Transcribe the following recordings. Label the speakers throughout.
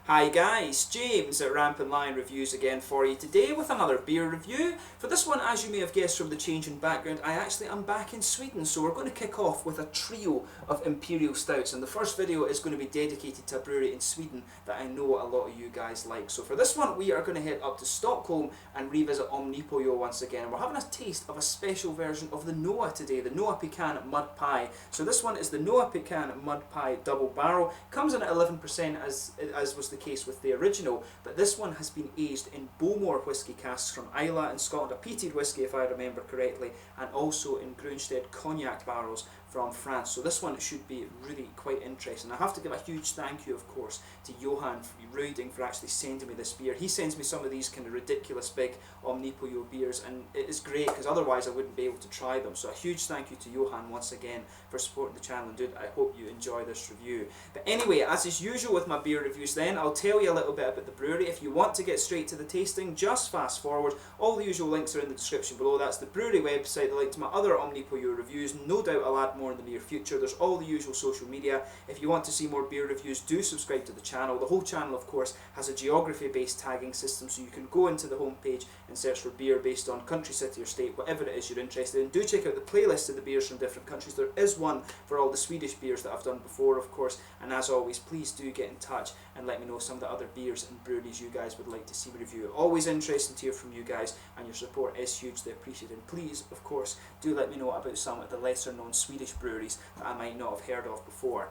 Speaker 1: Hi guys, James at RampantLionReviews again for you today with another beer review. For this one, as you may have guessed from the change in background, I actually am back in Sweden, so we're going to kick off with a trio of Imperial Stouts, and the first video is going to be dedicated to a brewery in Sweden that I know a lot of you guys like. So for this one, we are going to head up to Stockholm and revisit Omnipollo once again. We're having a taste of a special version of the Noa today, the Noa Pecan Mud Pie. So this one is the Noa Pecan Mud Pie Double Barrel. Comes in at 11% as was the case with the original, but this one has been aged in Bowmore whisky casks from Islay in Scotland, a peated whisky if I remember correctly, and also in Grunstedt cognac barrels from France. So this one should be really quite interesting. I have to give a huge thank you, of course, to Johan Reuding for actually sending me this beer. He sends me some of these kind of ridiculous big Omnipollo beers, and it is great because otherwise I wouldn't be able to try them. So a huge thank you to Johan once again for supporting the channel, and dude, I hope you enjoy this review. But anyway, as is usual with my beer reviews then, I'll tell you a little bit about the brewery. If you want to get straight to the tasting, just fast forward. All the usual links are in the description below. That's the brewery website, the link to my other Omnipollo reviews. No doubt I'll add more in the near future. There's all the usual social media. If you want to see more beer reviews, do subscribe to the channel. The whole channel, of course, has a geography-based tagging system, so you can go into the homepage and search for beer based on country, city or state, whatever it is you're interested in. Do check out the playlist of the beers from different countries. There is one for all the Swedish beers that I've done before, of course, and as always, please do get in touch and let me know some of the other beers and breweries you guys would like to see me review. Always interesting to hear from you guys, and your support is hugely appreciated. And please, of course, do let me know about some of the lesser known Swedish breweries that I might not have heard of before.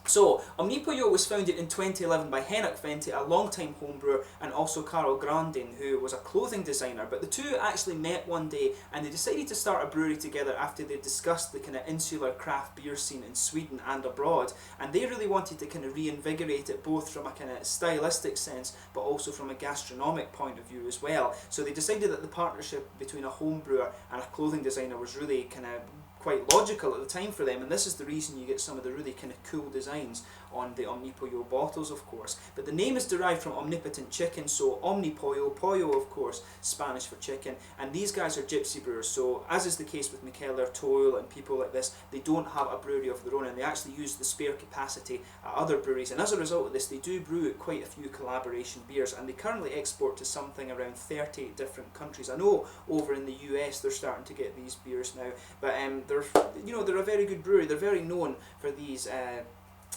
Speaker 1: So, Omnipollo was founded in 2011 by Henrik Venti, a long-time homebrewer, and also Carl Grandin, who was a clothing designer. But the two actually met one day and they decided to start a brewery together after they discussed the kind of insular craft beer scene in Sweden and abroad. And they really wanted to kind of reinvigorate it, both from a kind of stylistic sense, but also from a gastronomic point of view as well. So they decided that the partnership between a homebrewer and a clothing designer was really kind of quite logical at the time for them, and this is the reason you get some of the really kind of cool designs on the Omnipollo bottles, of course. But the name is derived from omnipotent chicken, so Omnipollo, pollo of course, Spanish for chicken, and these guys are gypsy brewers. So as is the case with Mikkeller, Toil and people like this, they don't have a brewery of their own, and they actually use the spare capacity at other breweries, and as a result of this they do brew quite a few collaboration beers, and they currently export to something around 30 different countries. I know over in the US they're starting to get these beers now, but they're a very good brewery. They're very known for these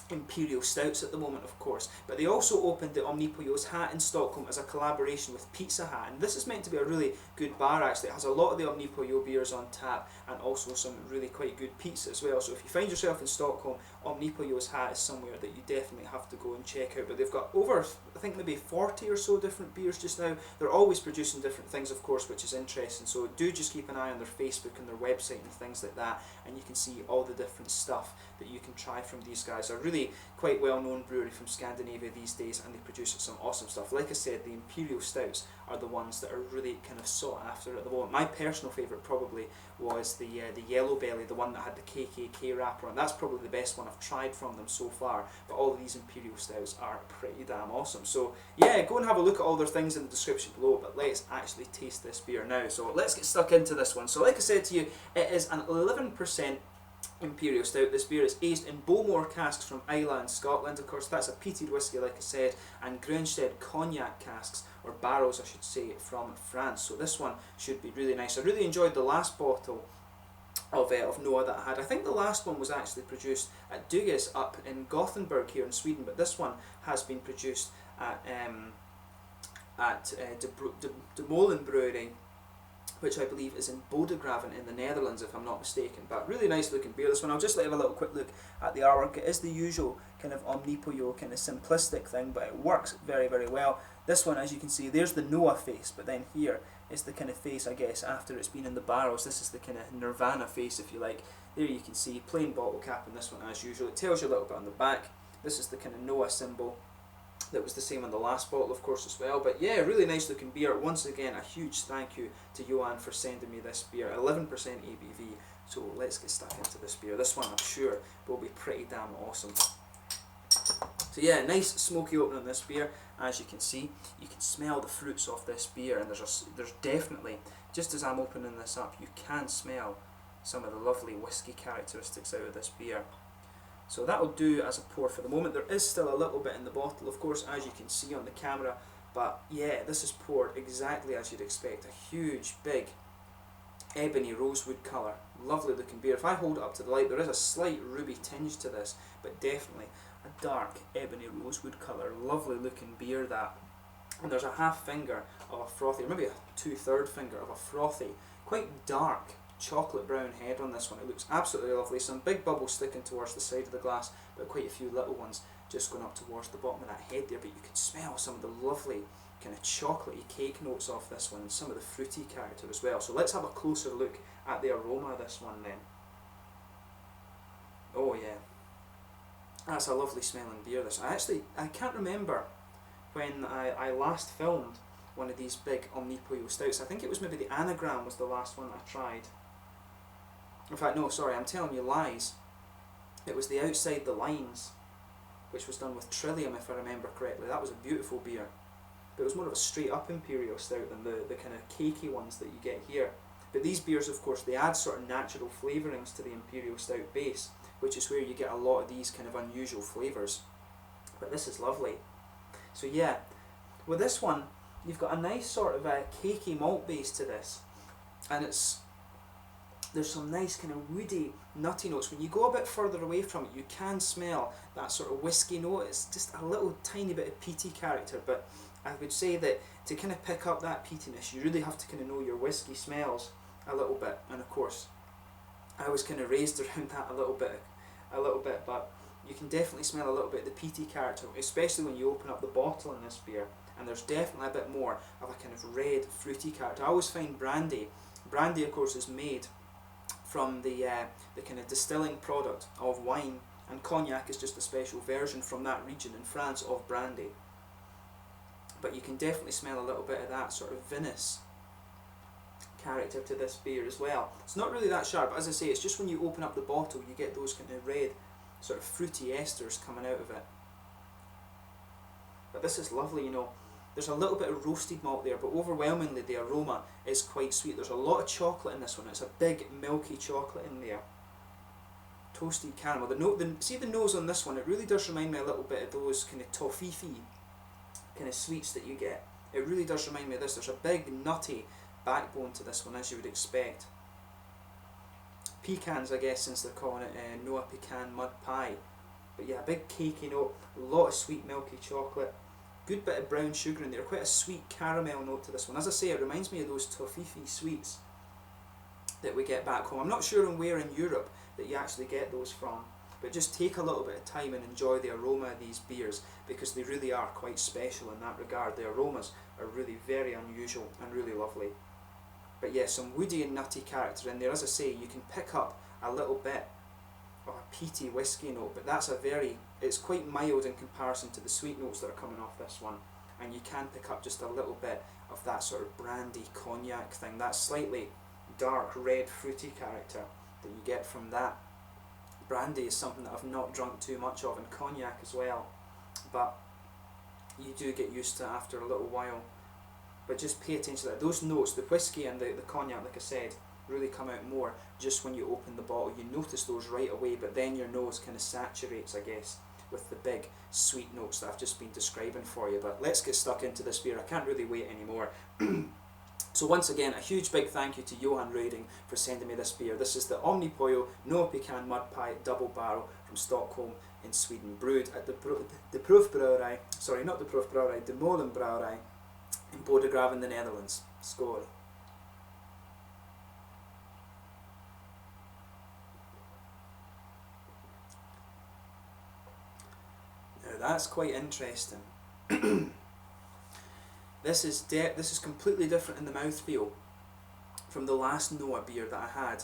Speaker 1: Imperial Stouts at the moment, of course, but they also opened the Omnipollo's Hat in Stockholm as a collaboration with Pizza Hat, and this is meant to be a really good bar actually. It has a lot of the Omnipollo beers on tap and also some really quite good pizza as well. So if you find yourself in Stockholm, Omnipollo's Hat is somewhere that you definitely have to go and check out. But they've got over, I think, maybe 40 or so different beers just now. They're always producing different things, of course, which is interesting, so do just keep an eye on their Facebook and their website and things like that, and you can see all the different stuff that you can try from these guys. They're really quite well-known brewery from Scandinavia these days, and they produce some awesome stuff. Like I said, the Imperial Stouts are the ones that are really kind of sought after at the moment. My personal favourite probably was the Yellow Belly, the one that had the KKK wrapper on. That's probably the best one I've tried from them so far, but all of these Imperial Stouts are pretty damn awesome. So yeah, go and have a look at all their things in the description below, but let's actually taste this beer now. So let's get stuck into this one. So like I said to you, it is an 11% Imperial Stout. This beer is aged in Bowmore casks from Islay in Scotland. Of course, that's a peated whisky, like I said, and Grunstedt cognac casks, or barrels I should say, from France. So this one should be really nice. I really enjoyed the last bottle of Noa that I had. I think the last one was actually produced at Dugges up in Gothenburg here in Sweden, but this one has been produced at De Molen Brewery, which I believe is in Bodegraven in the Netherlands, if I'm not mistaken. But really nice looking beer, this one. I'll just have a little quick look at the artwork. It is the usual kind of Omnipollo kind of simplistic thing, but it works very, very well. This one, as you can see, there's the Noa face, but then here is the kind of face, I guess, after it's been in the barrels. This is the kind of Nirvana face, if you like. There you can see, plain bottle cap on this one as usual. It tells you a little bit on the back. This is the kind of Noa symbol. That was the same on the last bottle, of course, as well. But yeah, really nice looking beer. Once again, a huge thank you to Johan for sending me this beer. 11% ABV. So let's get stuck into this beer. This one, I'm sure, will be pretty damn awesome. So yeah, nice smoky opening on this beer. As you can see, you can smell the fruits of this beer, and there's definitely, just as I'm opening this up, you can smell some of the lovely whiskey characteristics out of this beer. So that'll do as a pour for the moment. There is still a little bit in the bottle, of course, as you can see on the camera, but yeah, this is poured exactly as you'd expect. A huge, big, ebony rosewood colour. Lovely looking beer. If I hold it up to the light, there is a slight ruby tinge to this, but definitely a dark ebony rosewood colour. Lovely looking beer, that. And there's a half finger of a frothy, or maybe a 2/3 finger of a frothy, quite dark chocolate brown head on this one. It looks absolutely lovely. Some big bubbles sticking towards the side of the glass, but quite a few little ones just going up towards the bottom of that head there. But you can smell some of the lovely kind of chocolatey cake notes off this one, and some of the fruity character as well. So let's have a closer look at the aroma of this one then. Oh yeah, that's a lovely smelling beer, this. I can't remember when I last filmed one of these big Omnipollo stouts. I think it was maybe the Anagram was the last one I tried. In fact, no, sorry, I'm telling you lies. It was the Outside the Lines, which was done with Trillium, if I remember correctly. That was a beautiful beer. But it was more of a straight up Imperial Stout than the kind of cakey ones that you get here. But these beers, of course, they add sort of natural flavourings to the Imperial Stout base, which is where you get a lot of these kind of unusual flavours. But this is lovely. So yeah, with this one, you've got a nice sort of a cakey malt base to this, and there's some nice kind of woody, nutty notes. When you go a bit further away from it, you can smell that sort of whiskey note. It's just a little tiny bit of peaty character, but I would say that to kind of pick up that peatiness, you really have to kind of know your whiskey smells a little bit. And of course, I was kind of raised around that a little bit, but you can definitely smell a little bit of the peaty character, especially when you open up the bottle in this beer. And there's definitely a bit more of a kind of red, fruity character. I always find brandy, of course, is made from the kind of distilling product of wine, and cognac is just a special version from that region in France of brandy. But you can definitely smell a little bit of that sort of vinous character to this beer as well. It's not really that sharp, but as I say, it's just when you open up the bottle, you get those kind of red, sort of fruity esters coming out of it. But this is lovely, you know. There's a little bit of roasted malt there, but overwhelmingly the aroma is quite sweet. There's a lot of chocolate in this one. It's a big milky chocolate in there. Toasted caramel. See the nose on this one, it really does remind me a little bit of those kind of toffee kind of sweets that you get. It really does remind me of this. There's a big nutty backbone to this one, as you would expect. Pecans, I guess, since they're calling it Noa Pecan mud pie. But yeah, a big cakey note, a lot of sweet milky chocolate, good bit of brown sugar in there, quite a sweet caramel note to this one. As I say, it reminds me of those toffee sweets that we get back home. I'm not sure on where in Europe that you actually get those from, but just take a little bit of time and enjoy the aroma of these beers, because they really are quite special in that regard. The aromas are really very unusual and really lovely. But yeah, some woody and nutty character in there. As I say, you can pick up a little bit of a peaty whiskey note, but it's quite mild in comparison to the sweet notes that are coming off this one. And you can pick up just a little bit of that sort of brandy cognac thing, that slightly dark red fruity character that you get from that. Brandy is something that I've not drunk too much of, and cognac as well, but you do get used to it after a little while. But just pay attention to that. Those notes, the whiskey and the cognac, like I said, really come out more just when you open the bottle. You notice those right away, but then your nose kind of saturates, I guess, with the big sweet notes that I've just been describing for you. But let's get stuck into this beer. I can't really wait anymore. So once again, a huge big thank you to Johan Röding for sending me this beer. This is the Omnipollo Noa Pecan Mud Pie Double Barrel from Stockholm in Sweden, brewed at the Proefbrouwerij, sorry, not the Proefbrouwerij, de Molenbrouwerij in Bodegraven, the Netherlands. Skål. Now that's quite interesting. This is completely different in the mouthfeel from the last Noa beer that I had.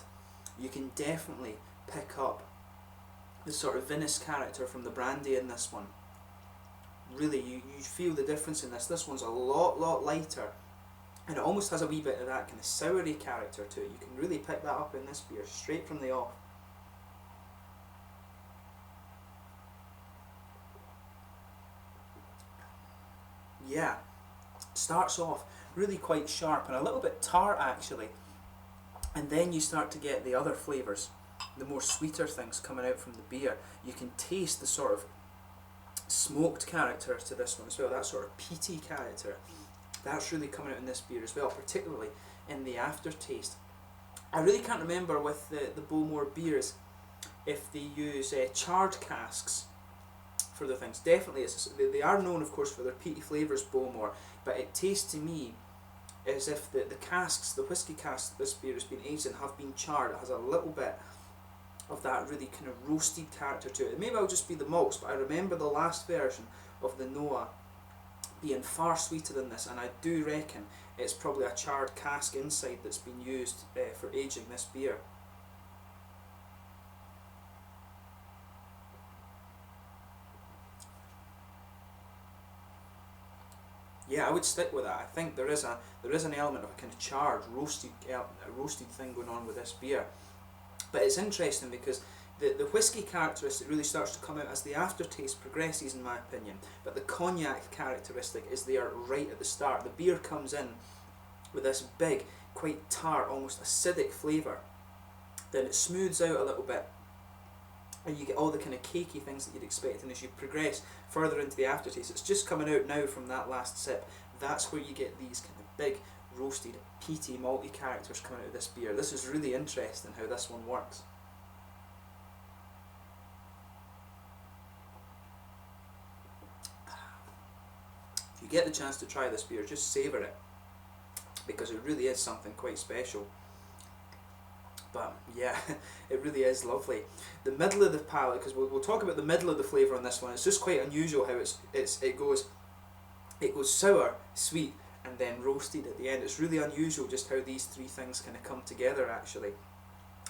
Speaker 1: You can definitely pick up the sort of vinous character from the brandy in this one. Really, you feel the difference in this. This one's a lot lighter, and it almost has a wee bit of that kind of soury character to it. You can really pick that up in this beer straight from the off. Yeah, starts off really quite sharp and a little bit tart actually, and then you start to get the other flavours the more sweeter things coming out from the beer. You can taste the sort of smoked character to this one as well, that sort of peaty character. That's really coming out in this beer as well, particularly in the aftertaste. I really can't remember with the Bowmore beers if they use charred casks for the things. Definitely, they are known, of course, for their peaty flavours, Bowmore, but it tastes to me as if the casks, the whiskey casks this beer has been aged in, have been charred. It has a little bit of that really kind of roasted character to it. It may well just be the malts, but I remember the last version of the Noa being far sweeter than this, and I do reckon it's probably a charred cask inside that's been used for aging this beer. Yeah, I would stick with that. I think there is an element of a kind of charred, roasted thing going on with this beer. But it's interesting because the whiskey characteristic really starts to come out as the aftertaste progresses, in my opinion. But the cognac characteristic is there right at the start. The beer comes in with this big, quite tart, almost acidic flavour. Then it smooths out a little bit, and you get all the kind of cakey things that you'd expect. And as you progress further into the aftertaste, it's just coming out now from that last sip. That's where you get these kind of big, roasted, peaty, malty characters coming out of this beer. This is really interesting how this one works. If you get the chance to try this beer, just savour it, because it really is something quite special. But yeah, it really is lovely. The middle of the palate, because we'll talk about the middle of the flavour on this one, it's just quite unusual how it goes sour, sweet, and then roasted at the end. It's really unusual just how these three things kind of come together actually.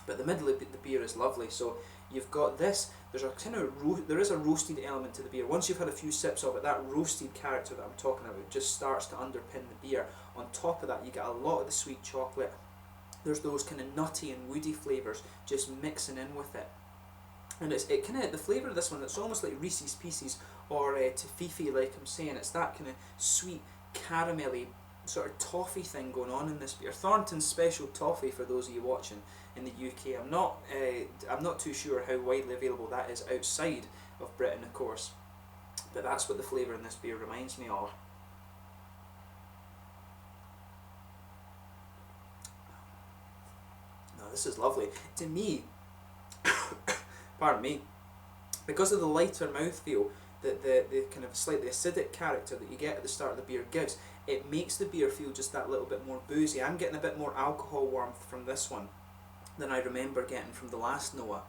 Speaker 1: But the middle of the beer is lovely. So you've got this, there is a roasted element to the beer. Once you've had a few sips of it, that roasted character that I'm talking about just starts to underpin the beer. On top of that, you get a lot of the sweet chocolate. There's those kind of nutty and woody flavours just mixing in with it. And the flavour of this one, it's almost like Reese's Pieces or Toffee, like I'm saying. It's that kind of sweet, caramelly sort of toffee thing going on in this beer. Thornton's Special Toffee, for those of you watching in the UK. I'm not too sure how widely available that is outside of Britain, of course. But that's what the flavour in this beer reminds me of. Now, this is lovely. To me, pardon me, because of the lighter mouthfeel that the kind of slightly acidic character that you get at the start of the beer gives, it makes the beer feel just that little bit more boozy. I'm getting a bit more alcohol warmth from this one than I remember getting from the last Noa.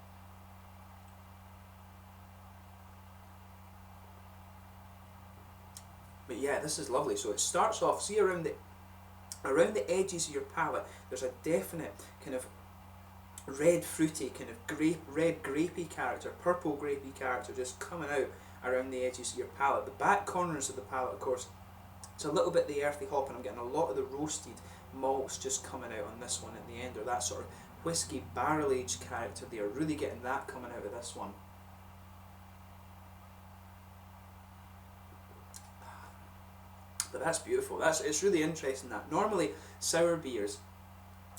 Speaker 1: But yeah, this is lovely. So it starts off, see around the edges of your palate, there's a definite kind of red fruity, kind of red grapey character, purple grapey character just coming out around the edges of your palate. The back corners of the palate, of course, it's a little bit the earthy hop, and I'm getting a lot of the roasted malts just coming out on this one at the end, or that sort of whiskey barrel-aged character there. Really getting that coming out of this one. But that's beautiful. It's really interesting that. Normally, sour beers,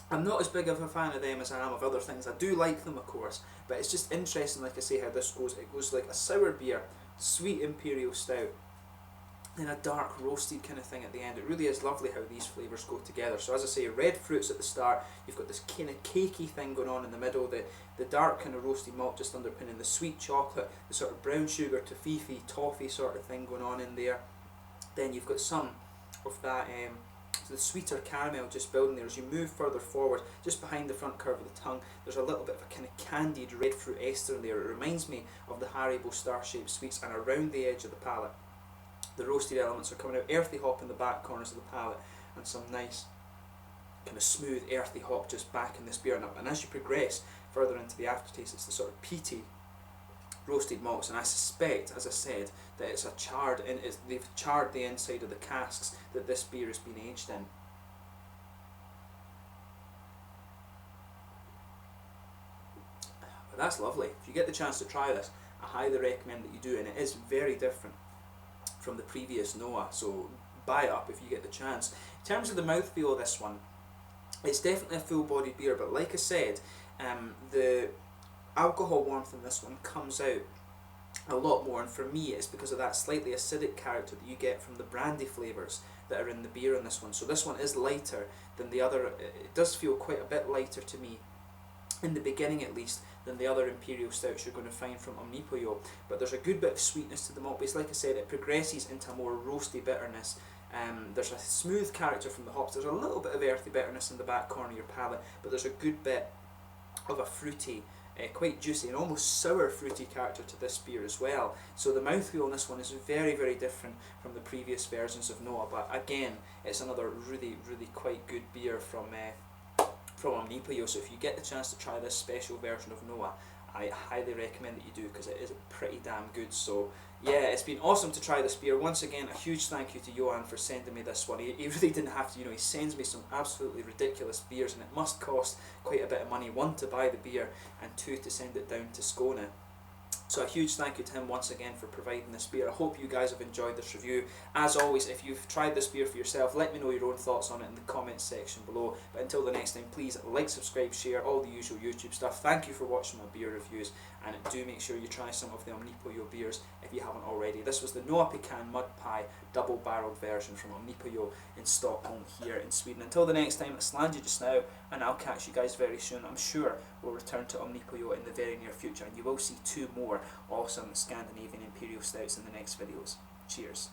Speaker 1: I'm not as big of a fan of them as I am of other things. I do like them, of course, but it's just interesting, like I say, how this goes. It goes like a sour beer, sweet imperial stout, then a dark roasted kind of thing at the end. It really is lovely how these flavours go together. So as I say, red fruits at the start, you've got this kind of cakey thing going on in the middle, the dark kind of roasted malt just underpinning the sweet chocolate, the sort of brown sugar, toffee sort of thing going on in there. Then you've got some of that, the sweeter caramel just building there. As you move further forward, just behind the front curve of the tongue, there's a little bit of a kind of candied red fruit ester in there. It reminds me of the Haribo star-shaped sweets, and around the edge of the palate, the roasted elements are coming out. Earthy hop in the back corners of the palate, and some nice kind of smooth earthy hop just back in this beer. And as you progress further into the aftertaste, it's the sort of peaty roasted malts, and I suspect, as I said, that it's a charred, they've charred the inside of the casks that this beer has been aged in. But that's lovely. If you get the chance to try this, I highly recommend that you do, and it is very different from the previous Noa, so buy it up if you get the chance. In terms of the mouthfeel of this one, it's definitely a full-bodied beer, but like I said, the alcohol warmth in this one comes out a lot more, and for me it's because of that slightly acidic character that you get from the brandy flavours that are in the beer in this one. So this one is lighter than the other. It does feel quite a bit lighter to me, in the beginning at least, than the other Imperial Stouts you're going to find from Omnipollo. But there's a good bit of sweetness to the malt base. Like I said, it progresses into a more roasty bitterness. There's a smooth character from the hops. There's a little bit of earthy bitterness in the back corner of your palate, but there's a good bit of a fruity, quite juicy and almost sour fruity character to this beer as well. So the mouthfeel on this one is very, very different from the previous versions of Noa, but again, it's another really, really quite good beer from Omnipollo. So if you get the chance to try this special version of Noa, I highly recommend that you do, because it is pretty damn good. So yeah, it's been awesome to try this beer. Once again, a huge thank you to Johan for sending me this one. He really didn't have to, he sends me some absolutely ridiculous beers, and it must cost quite a bit of money, one, to buy the beer, and two, to send it down to Skåne. So a huge thank you to him once again for providing this beer. I hope you guys have enjoyed this review. As always, if you've tried this beer for yourself, let me know your own thoughts on it in the comments section below. But until the next time, please like, subscribe, share, all the usual YouTube stuff. Thank you for watching my beer reviews, and do make sure you try some of the Omnipollo beers if you haven't already. This was the Noa Pecan Mud Pie double-barreled version from Omnipollo in Stockholm here in Sweden. Until the next time, it's Landy just now, and I'll catch you guys very soon. I'm sure we'll return to Omnipollo in the very near future, and you will see 2 more awesome Scandinavian Imperial Stouts in the next videos. Cheers.